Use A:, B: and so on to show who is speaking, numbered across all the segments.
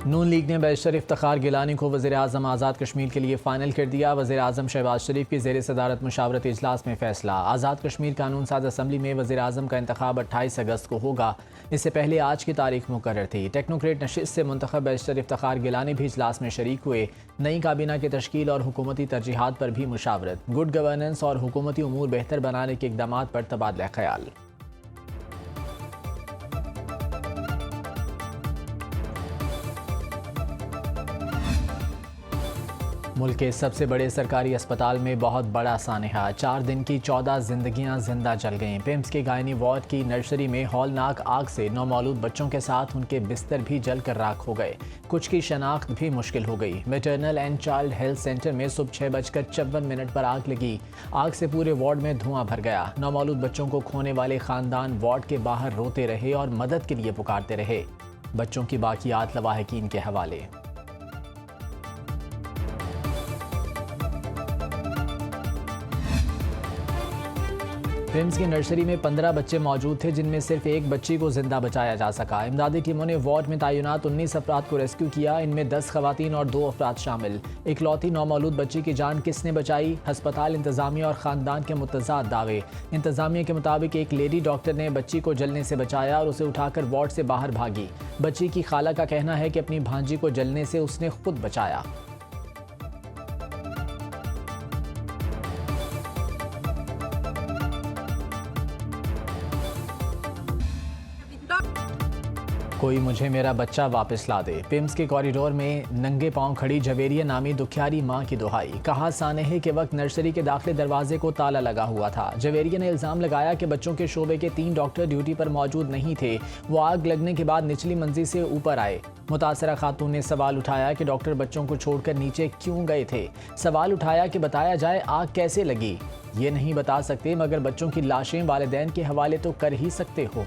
A: नून league ने barrister Iftikhar Gilani को वज़ीर-ए-आज़म आज़ाद कश्मीर के लिए फ़ाइनल कर दिया। वज़ीर-ए-आज़म शहबाज शरीफ की ज़ेर सदारत मुशावरती इजलास में फ़ैसला। आज़ाद कश्मीर कानून साज असम्बली में वज़ीर-ए-आज़म का इंतखाब 28 अगस्त को होगा। इससे पहले आज की तारीख मुकर्रर थी। टेक्नोक्रेट नशिस्त से मुंतखब बैरिस्टर इफ्तिखार गिलानी भी इजलास में शरीक हुए। नई काबीना की तश्कील और हुकूमती तरजीहात पर भी मुशावरत। गुड गवर्नेंस और हुकूमती उमूर बेहतर बनाने के इक़दामात पर तबादला ख्याल। मुल्क के सबसे बड़े सरकारी अस्पताल में बहुत बड़ा सानहा। 4 दिन की 14 जिंदगियां जिंदा जल गईं। पिम्स के गायनी वार्ड की नर्सरी में हौलनाक आग से नौमौलूद बच्चों के साथ उनके बिस्तर भी जलकर राख हो गए। कुछ की शनाख्त भी मुश्किल हो गई। Maternal and child health centre में सुबह 6:54 पर आग लगी। आग से पूरे वार्ड में धुआं भर गया। नौमौलूद बच्चों को खोने वाले खानदान वार्ड के बाहर रोते रहे और मदद के लिए पुकारते रहे। बच्चों की बाकियात लवाहिकीन के हवाले। पिम्स की नर्सरी में 15 बच्चे मौजूद थे, जिनमें सिर्फ एक बच्ची को जिंदा बचाया जा सका। इमदादी टीमों ने वार्ड में तैनात 19 अफराद को रेस्क्यू किया। इनमें 10 खवातीन और 2 अफराद शामिल। इकलौती नौमौलूद बच्ची की जान किसने बचाई? अस्पताल इंतजामिया और खानदान के मुतज़ाद दावे। इंतजामिया के मुताबिक एक लेडी डॉक्टर ने बच्ची को जलने से बचाया और उसे उठाकर वार्ड से बाहर भागी। बच्ची की खाला का कहना है कि अपनी भांजी को जलने से उसने खुद बचाया। कोई मुझे मेरा बच्चा वापस ला दे। पिम्स के कॉरिडोर में नंगे पांव खड़ी जवेरिया नामी दुखियारी मां की दुहाई। कहा सानहे के वक्त नर्सरी के दाखिले दरवाजे को ताला लगा हुआ था। जवेरिया ने इल्जाम लगाया कि बच्चों के शोबे के 3 डॉक्टर ड्यूटी पर मौजूद नहीं थे। वो आग लगने के बाद निचली मंजिल से ऊपर आए। मुतासरा खातून ने सवाल उठाया कि डॉक्टर बच्चों को छोड़कर नीचे क्यों गए थे। सवाल उठाया कि बताया जाए आग कैसे लगी। ये नहीं बता सकते, मगर बच्चों की लाशें वालिदैन के हवाले तो कर ही सकते हो।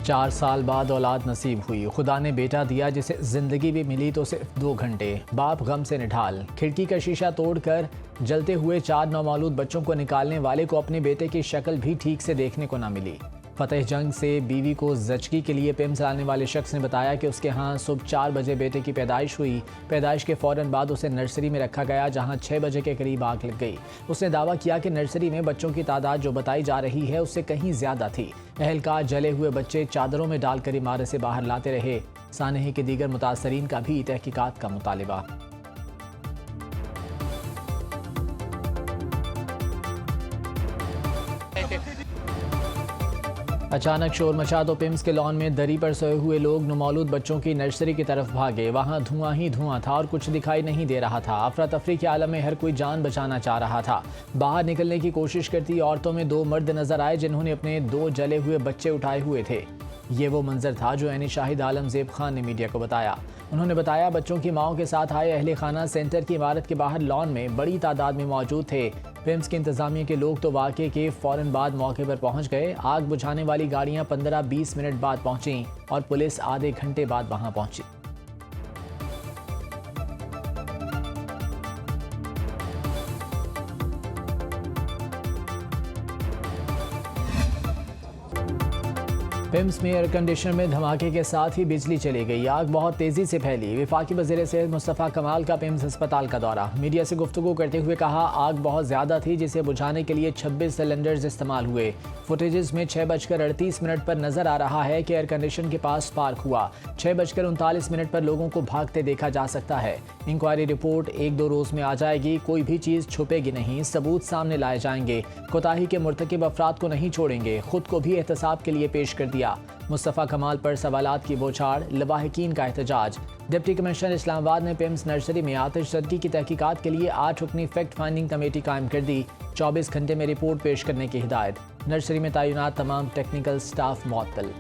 A: 4 साल बाद औलाद नसीब हुई। खुदा ने बेटा दिया जिसे जिंदगी भी मिली तो सिर्फ 2 घंटे। बाप गम से निढाल। खिड़की का शीशा तोड़कर जलते हुए 4 नौमौलूद बच्चों को निकालने वाले को अपने बेटे की शक्ल भी ठीक से देखने को न मिली। फतेह जंग से बीवी को जचगी के लिए पिम्स लाने वाले शख्स ने बताया कि उसके यहाँ सुबह 4 बजे बेटे की पैदाइश हुई। पैदाइश के फौरन बाद उसे नर्सरी में रखा गया, जहाँ 6 बजे के करीब आग लग गई। उसने दावा किया कि नर्सरी में बच्चों की तादाद जो बताई जा रही है उससे कहीं ज्यादा थी। अहलकार जले हुए बच्चे चादरों में डालकर इमारत से बाहर लाते रहे। सानहे के दीगर मुतासरीन का भी तहकीकात का मुतालिबा। अचानक शोर मचा तो पिम्स के लॉन में दरी पर सोए हुए लोग नौमौलूद बच्चों की नर्सरी की तरफ भागे। वहां धुआं ही धुआं था और कुछ दिखाई नहीं दे रहा था। अफरा तफरी के आलम में हर कोई जान बचाना चाह रहा था। बाहर निकलने की कोशिश करती औरतों में 2 मर्द नजर आए, जिन्होंने अपने 2 जले हुए बच्चे उठाए हुए थे। ये वो मंजर था जो ऐनी शाहिद आलम ज़ेब खान ने मीडिया को बताया। उन्होंने बताया बच्चों की माओं के साथ आए अहले खाना सेंटर की इमारत के बाहर लॉन में बड़ी तादाद में मौजूद थे। पिम्स के इंतजामिया के लोग तो वाक़े के फौरन बाद मौके पर पहुंच गए। आग बुझाने वाली गाड़ियां 15-20 मिनट बाद पहुंची और पुलिस आधे घंटे बाद वहां पहुंची। पिम्स में एयर कंडीशनर में धमाके के साथ ही बिजली चली गई। आग बहुत तेजी से फैली। वफाकी वज़ीर सेहत मुस्तफ़ा कमाल का पिम्स अस्पताल का दौरा। मीडिया से गुफ्तगू करते हुए कहा आग बहुत ज़्यादा थी, जिसे बुझाने के लिए 26 सिलेंडर्स इस्तेमाल हुए। फुटेजेस में 6:38 पर नजर आ रहा है कि एयर कंडीशन के पास स्पार्क हुआ। 6:39 पर लोगों को भागते देखा जा सकता है। इंक्वायरी रिपोर्ट 1-2 रोज में आ जाएगी। कोई भी चीज़ छुपेगी नहीं, सबूत सामने लाए जाएंगे। कोताही के मुर्तकिब अफराद को नहीं छोड़ेंगे। खुद को भी एहतसाब के लिए पेश कर दिया। मुस्तफ़ा कमाल पर सवालात की बौछार, लवाहिकीन का एहतजाज। डिप्टी कमिश्नर इस्लामाबाद ने पिम्स नर्सरी में आतिशज़दगी की तहकीकात के लिए 8 रुकनी फैक्ट फाइंडिंग कमेटी कायम कर दी। 24 घंटे में रिपोर्ट पेश करने की हिदायत। नर्सरी में तैनात तमाम टेक्निकल स्टाफ मुअत्तल।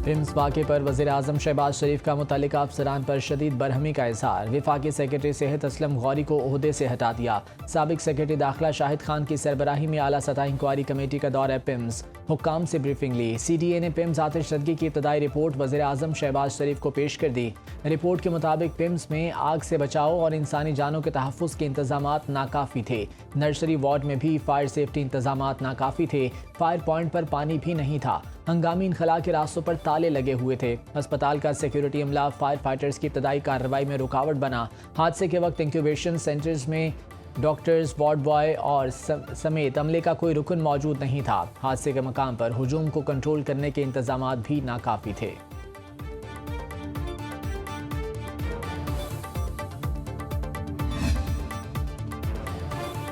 A: पिम्स वाक़े पर वज़ीर-ए-आज़म शहबाज शरीफ का मुतल्लिका अफसरान पर शदीद बरहमी का इज़हार। वफाकी सेक्रेटरी सेहत असलम गौरी को ओहदे से हटा दिया। साबिक सेक्रेटरी दाखिला शाहिद खान की सरबराही में आला सतह इंक्वायरी कमेटी का दौरा पिम्स, हुक्काम से ब्रीफिंग ली। CDA ने पिम्स आतिशज़दगी की इब्तदाई रिपोर्ट वज़ीर-ए-आज़म शहबाज शरीफ को पेश कर दी। रिपोर्ट के मुताबिक पिम्स में आग से बचाव और इंसानी जानों के तहफ़्फ़ुज़ के इंतज़ामात नाकाफ़ी थे। नर्सरी वार्ड में भी फायर सेफ्टी इंतज़ामात नाकाफ़ी थे। फायर पॉइंट पर पानी भी नहीं था। हंगामी इनखला के रास्तों पर ताले लगे हुए थे। अस्पताल का सिक्योरिटी अमला फायर फाइटर्स की इब्तदाई कार्रवाई में रुकावट बना। हादसे के वक्त इंक्यूबेशन सेंटर्स में डॉक्टर्स, वार्ड बॉय और समेत अमले का कोई रुकन मौजूद नहीं था। हादसे के मकाम पर हुजूम को कंट्रोल करने के इंतजामात भी नाकाफी थे।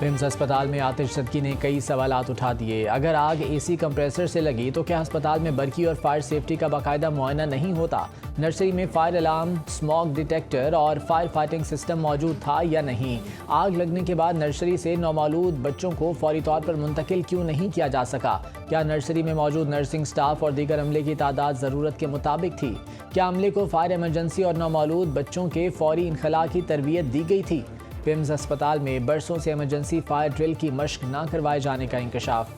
A: पिम्स अस्पताल में आतिशज़दगी ने कई सवालात उठा दिए। अगर आग AC कंप्रेसर से लगी तो क्या अस्पताल में बरकी और फायर सेफ्टी का बाकायदा मुआयना नहीं होता? नर्सरी में फायर अलार्म, स्मोक डिटेक्टर और फायर फाइटिंग सिस्टम मौजूद था या नहीं? आग लगने के बाद नर्सरी से नौमौलूद बच्चों को फौरी तौर पर मुंतकिल क्यों नहीं किया जा सका? क्या नर्सरी में मौजूद नर्सिंग स्टाफ और दीगर अमले की तादाद ज़रूरत के मुताबिक थी? क्या अमले को फायर इमरजेंसी और नौमौलूद बच्चों के फौरी इनखला की तरबियत दी गई थी? पिम्स अस्पताल में बरसों से इमरजेंसी फायर ड्रिल की मश्क न करवाए जाने का इंकशाफ।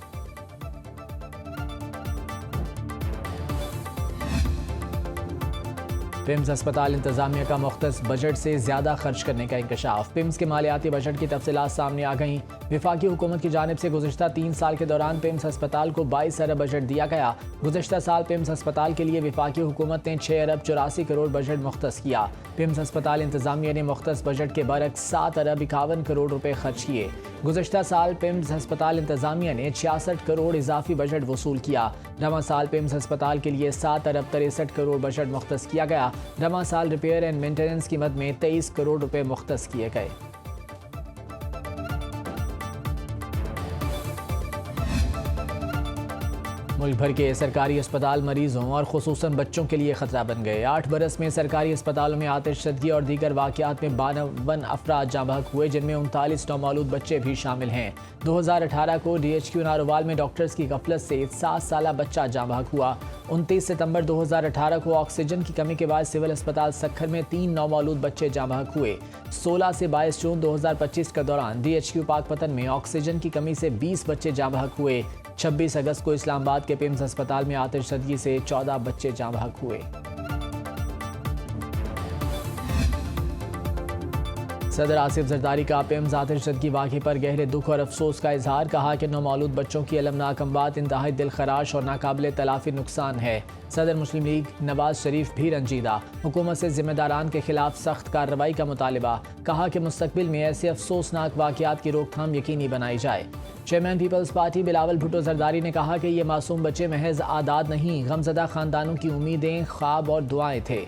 A: पिम्स अस्पताल इंतजामिया का मुख्तस बजट से ज़्यादा खर्च करने का इंकशाफ। पिम्स के मालियाती बजट की तफसीलात सामने आ गईं। वफाकी हुकूमत की जानिब से गुज़िश्ता 3 साल के दौरान पिम्स अस्पताल को 22 अरब बजट दिया गया। गुज़िश्ता साल पिम्स अस्पताल के लिए वफाकी हुकूमत ने 6 अरब 84 करोड़ बजट मुख्तस किया। पिम्स अस्पताल इंतजामिया ने मुख्तस बजट के बरक्स 7 अरब 51 करोड़ रुपए खर्च किए। गुज़िश्ता साल पिम्स अस्पताल इंतजामिया ने 66 करोड़ इजाफी बजट वसूल किया। रवा साल पिम्स अस्पताल के लिए 7 अरब 63 करोड़ बजट मुख्तस किया गया। रवा साल रिपेयर एंड मेंटेनेंस की मद में 23 करोड़ रुपए मुख्तस किए गए। मुल्क भर के सरकारी अस्पताल मरीजों और खुसूसन बच्चों के लिए खतरा बन गए। 8 बरस में सरकारी अस्पतालों में आतिशज़दगी और दीगर वाक़यात में 52 अफराद जाँ बहक हुए, जिनमें 39 नौमौलूद बच्चे भी शामिल हैं। 2018 को DHQ नारोवाल में डॉक्टर्स की गफलत से 7 साला बच्चा जाँ बहक हुआ। 29 सितंबर 2018 को ऑक्सीजन की कमी के बाद सिविल अस्पताल सक्खर में 3 नौमौलूद बच्चे जाँ बहक हुए। 16 से 22 जून 2025 के दौरान DHQ पाकपतन में ऑक्सीजन की कमी से 20 बच्चे जाँ बहक हुए। 26 अगस्त को इस्लामाबाद के पिम्स अस्पताल में आतिशज़दगी से 14 बच्चे जाँ बहक हुए। सदर आसिफ जरदारी का पिम्स आतिशज़दगी वाक़े पर गहरे दुख और अफसोस का इजहार। कहा कि नौमौलूद बच्चों की अलमनाक अमवात इंतहाई दिलखराश और नाकाबिले तलाफ़ी नुकसान है। सदर मुस्लिम लीग नवाज शरीफ भी रंजीदा। हुकूमत से जिम्मेदारान के खिलाफ सख्त कार्रवाई का मुतालिबा। कहा कि मुस्तकबिल में ऐसे अफसोसनाक वाक़यात की रोकथाम यकीनी बनाई जाए। चेयरमैन पीपल्स पार्टी बिलावल भुट्टो जरदारी ने कहा कि ये मासूम बच्चे महज आदाद नहीं, गमज़दा ख़ानदानों की उम्मीदें, ख्वाब और दुआएं थे।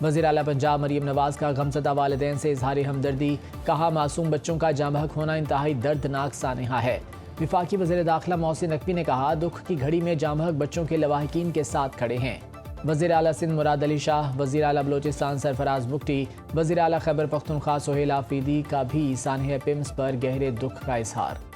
A: वज़ीर आला पंजाब मरीम नवाज का गमज़दा वालिदैन से इजहार हमदर्दी। कहा मासूम बच्चों का जाँ बहक होना इंतहाई दर्दनाक सानहा है। वफाकी वज़ीर दाखिला मोहसिन नकवी ने कहा दुख की घड़ी में जाँ बहक बच्चों के लवाहिकीन के साथ खड़े हैं। वज़ीर आला सिंध मुराद अली शाह, वज़ीर आला बलोचिस्तान सरफराज बुगटी, वज़ीर आला खैबर पख्तूनख्वा सोहेल आफरीदी का भी सानहा पिम्स पर गहरे दुख का इजहार।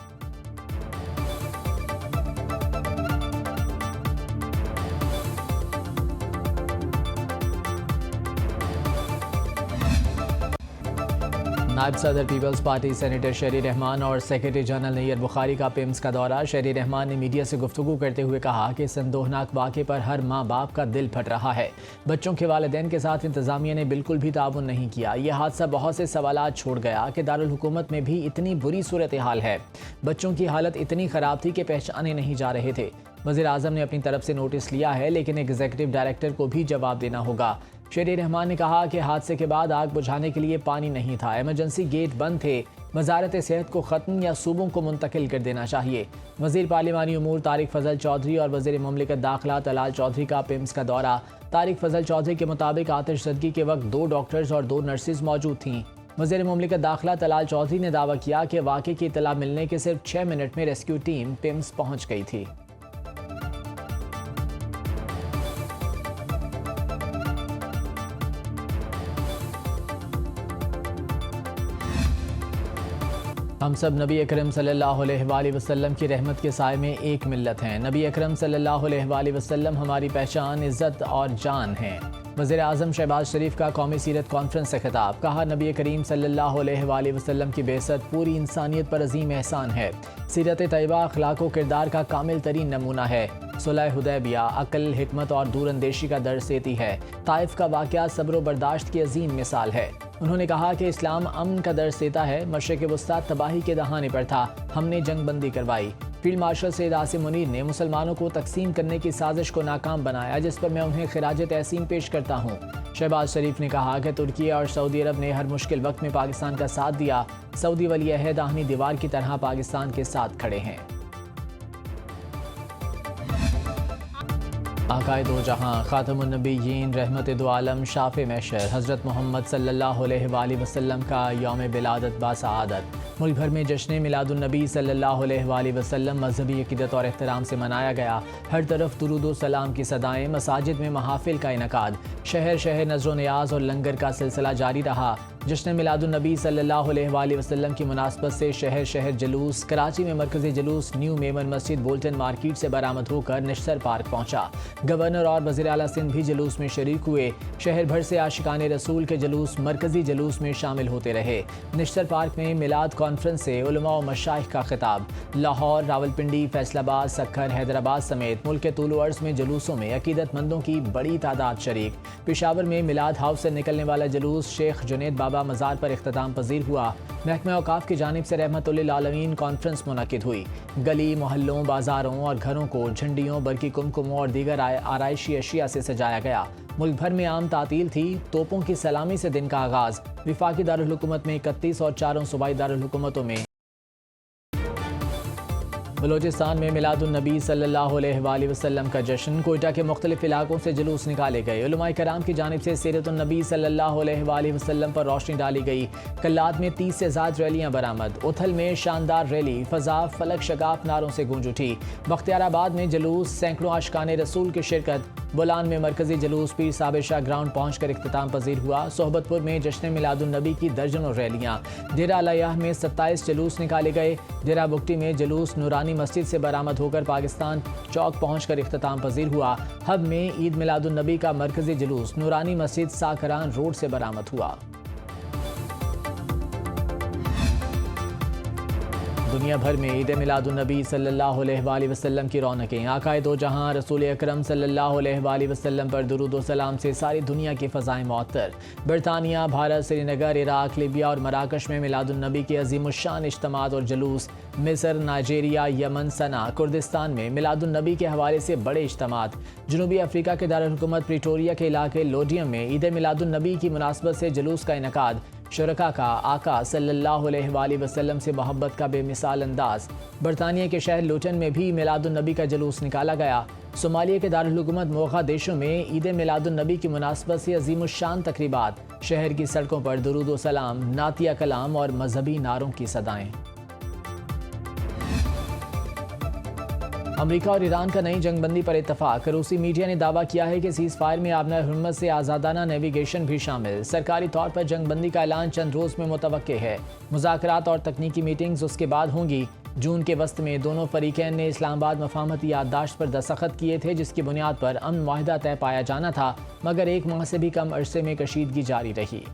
A: नायब सदर पीपल्स पार्टी सेनेटर शहरी रहमान और सेक्रेटरी जनरल नैयर बुखारी का पिम्स का दौरा। शहरी रहमान ने मीडिया से गुफ्तगू करते हुए कहा कि संदोहनाक वाक़े पर हर माँ बाप का दिल फट रहा है। बच्चों के वालिदैन के साथ इंतजामिया ने बिल्कुल भी ताउन नहीं किया। यह हादसा बहुत से सवालात छोड़ गया कि दारुल हुकूमत में भी इतनी बुरी सूरत हाल है। बच्चों की हालत इतनी ख़राब थी कि पहचाने नहीं जा रहे थे। वज़ीर आज़म ने अपनी तरफ से नोटिस लिया है, लेकिन एग्जीक्यूटिव डायरेक्टर को भी जवाब देना होगा। शहरी रहमान ने कहा कि हादसे के बाद आग बुझाने के लिए पानी नहीं था, इमरजेंसी गेट बंद थे। वजारत सेहत को ख़त्म या सूबों को मुंतकिल कर देना चाहिए। वज़ीर पार्लिमानी उमूर तारिक फजल चौधरी और वज़ीर मुमलिकत दाखिला तलाल चौधरी का पिम्स का दौरा। तारिक फजल चौधरी के मुताबिक आतिशज़दगी के वक्त 2 डॉक्टर्स और 2 नर्सेज मौजूद थीं। वज़ीर मुमलिकत दाखिला तलाल चौधरी ने दावा किया कि वाक़े की इतला मिलने के सिर्फ 6 मिनट में रेस्क्यू टीम पिम्स पहुँच गई थी। हम सब नबी अकरम सल्लल्लाहु अलैहि वसल्लम की रहमत के साए में एक मिल्लत हैं। नबी अकरम सल्लल्लाहु अलैहि वसल्लम हमारी पहचान, इज़्ज़त और जान हैं। वज़ीर आज़म शहबाज शरीफ का कौमी सीरत कॉन्फ्रेंस से खिताब। कहा, नबी करीम सल्लल्लाहु अलैहि वसल्लम की बेइज्जत पूरी इंसानियत पर अजीम एहसान है। सीरत तैयबा अखलाक व किरदार का कामिल तरीन नमूना है। सुलह हुदैबिया अक्ल, हिकमत और दूरअंदेशी का दर्स देती है। ताइफ का वाक़या सब्र व बर्दाश्त की अजीम मिसाल है। उन्होंने कहा कि इस्लाम अमन का दर्स देता है। मशरिक़ वस्ता तबाही के दहाने पर था, हमने जंग बंदी करवाई। फील्ड मार्शल सैयद आसिम मुनीर ने मुसलमानों को तकसीम करने की साजिश को नाकाम बनाया, जिस पर मैं उन्हें खिराज तहसीन पेश करता हूँ। शहबाज शरीफ ने कहा कि तुर्की और सऊदी अरब ने हर मुश्किल वक्त में पाकिस्तान का साथ दिया। सऊदी वली अहद आहनी दीवार की तरह पाकिस्तान के साथ खड़े हैं। आकाए दो जहां खातमुन नबीयीन रहमत दो आलम शाफ़े महशर हज़रत मोहम्मद सल्लल्लाहु अलैहि वसल्लम का यौम बिलादत बासआदत। मुल्क भर में जश्न मिलादुन नबी सल्लल्लाहु अलैहि वसल्लम मजहबी अक़ीदत और एहतराम से मनाया गया। हर तरफ दुरूद व सलाम की सदाएँ, मसाजिद में महाफिल का इनकाद, शहर शहर नज़्र नियाज और लंगर का सिलसिला जारी रहा। जश्न मिलादुन नबी सल्लल्लाहु अलैहि वसल्लम की मुनासबत से शहर शहर जुलूस। कराची में मरकज़ी जुलूस न्यू मेमन मस्जिद बोल्टन मार्केट से बरामद होकर निश्तर पार्क पहुंचा। गवर्नर और वज़ीर आला सिंध भी जुलूस में शरीक हुए। शहर भर से आशिकाने रसूल के जुलूस मरकज़ी जुलूस में शामिल होते रहे। निश्तर पार्क में मिलाद कॉन्फ्रेंस से उलमा व मशाइख का खिताब। लाहौर, रावलपिंडी, फैसलाबाद, सक्खर, हैदराबाद समेत मुल्क के तूल अर्ज़ में जुलूसों में अकीदतमंदों की बड़ी तादाद शरीक। पेशावर में मिलाद हाउस से निकलने वाला जुलूस शेख जुनैद बाबा मज़ार पर इख्तिताम पजीर हुआ। महकमा औकाफ की जानिब से रहमतुल्लिल आलमीन कॉन्फ्रेंस मुनक़िद हुई। गली, मोहल्लों, बाजारों और घरों को झंडियों, बरकी कुमकुमों और दीगर आराइशी अशिया से सजाया गया। मुल्क भर में आम तातील थी। तोपों की सलामी से दिन का आगाज़। विफाकी दारुल हुकूमत में 31 और चारों सूबाई दारुल हुकूमतों में। बलोचिस्तान में मिलादुन नबी सल्लल्लाहु अलैहि वसल्लम का जश्न। कोयटा के मुख्तलिफ इलाकों से जुलूस निकाले गए। उलमाए कराम की जानिब से सीरतुन नबी सल्लल्लाहु अलैहि वसल्लम पर रोशनी डाली गई। कल्लात में 30 से ज़्यादा रैलियाँ बरामद। उथल में शानदार रैली फजा फलक शगाफ नारों से गूंज उठी। बख्तियाराबाद में जुलूस, सैकड़ों आशिकाने रसूल की शिरकत। बुलान में मरकजी जुलूस पीर साबिर शाह ग्राउंड पहुंचकर इख्तिताम पजीर हुआ। सोहबतपुर में जश्न मिलादुन नबी की दर्जनों रैलियाँ। डेरा अलयाह में 27 जुलूस निकाले गए। डेरा बुगटी में जुलूस नूरानी मस्जिद से बरामद होकर पाकिस्तान चौक पहुंचकर इख्तिताम पजीर हुआ। हब में ईद मिलादुन नबी का मरकजी जुलूस नूरानी मस्जिद साकरान रोड से बरामद हुआ। दुनिया भर में ईद मिलादुन नबी सल्लल्लाहु अलैहि वसल्लम की रौनकें। आकाए दो जहां रसूल अकरम सल्लल्लाहु अलैहि वसल्लम पर दुरूद व सलाम से सारी दुनिया की फ़ज़ाएँ मुअत्तर। बरतानिया, भारत, श्रीनगर, इराक, लीबिया और मराकश में मिलादुन नबी के अज़ीमुश्शान इज्तिमात और जुलूस। मिस्र, नाइजीरिया, यमन, सना, कुर्दिस्तान में मिलादुन नबी के हवाले से बड़े इज्तिमात। जनूबी अफ्रीका के दारुल हुकूमत प्रिटोरिया के इलाके लोडियम में ईद मिलादुन नबी की मुनासबत से जुलूस का इनकाद। शुरका का आका सल्लल्लाहु अलैहि वसल्लम से मोहब्बत का बेमिसाल अंदाज। बरतानिया के शहर लुटन में भी मिलादुन नबी का जुलूस निकाला गया। सोमालिया के दारुल हुकूमत मोगा देशों में ईद मिलादुन नबी की मुनासबत से अजीमुश्शान तकरीबात। शहर की सड़कों पर दुरूद व सलाम, नातिया कलाम और मजहबी नारों की सदाएँ। अमेरिका और ईरान का नई जंगबंदी पर इत्तफाक। रूसी मीडिया ने दावा किया है कि सीज़ फायर में आबना हुर्मज़ से आज़ादाना नेविगेशन भी शामिल। सरकारी तौर पर जंगबंदी का ऐलान चंद रोज़ में मुतवक्के है। मुज़ाकरात और तकनीकी मीटिंग्स उसके बाद होंगी। जून के वस्त में दोनों फरीकैन ने इस्लामाबाद मफाहमती याददाश्त पर दस्तखत किए थे, जिसकी बुनियाद पर अमन मुआहिदा तय पाया जाना था, मगर 1 माह से भी कम अरसे में कशीदगी जारी रही।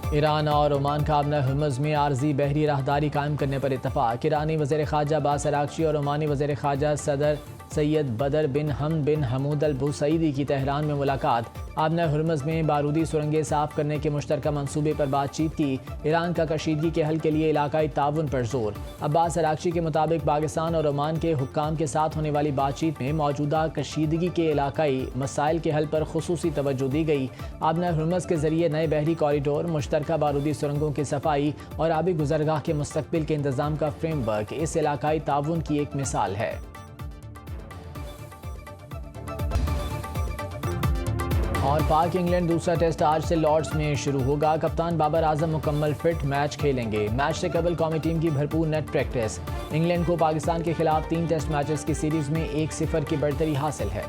A: ईरान और ओमान का आबना हुर्मज़ में आर्जी बहरी राहदारी कायम करने पर इत्तफाक। ईरानी वज़ीर ख़ारजा अब्बास अराग़ची और ओमानी वज़ीर ख़ारजा सदर सैयद बदर बिन हमद बिन हमूद अल बुसैदी की तेहरान में मुलाकात। आबना हुर्मज़ में बारूदी सुरंगें साफ करने के मुश्तरका मंसूबे पर बातचीत की। ईरान का कशीदगी के हल के लिए इलाकाई ताउन पर जोर। अब्बास अराग़ची के मुताबिक पाकिस्तान और ओमान के हुक्काम के साथ होने वाली बातचीत में मौजूदा कशीदगी के इलाकाई मसाइल के हल पर खुसूसी तवज्जो दी गई। आबना हुर्मज़ के जरिए नए बहरी कॉरिडोर, मुश्तरका बारूदी सुरंगों की सफाई और आबी गुजरगाह के मुस्तकबिल के इंतजाम का फ्रेमवर्क इस इलाकाई ताउन की एक मिसाल है। और पाक इंग्लैंड दूसरा टेस्ट आज से लॉर्ड्स में शुरू होगा। कप्तान बाबर आजम मुकम्मल फिट मैच खेलेंगे। मैच से कबल कौमी टीम की भरपूर नेट प्रैक्टिस। इंग्लैंड को पाकिस्तान के खिलाफ 3 टेस्ट मैचेस की सीरीज में 1-0 की बढ़तरी हासिल है।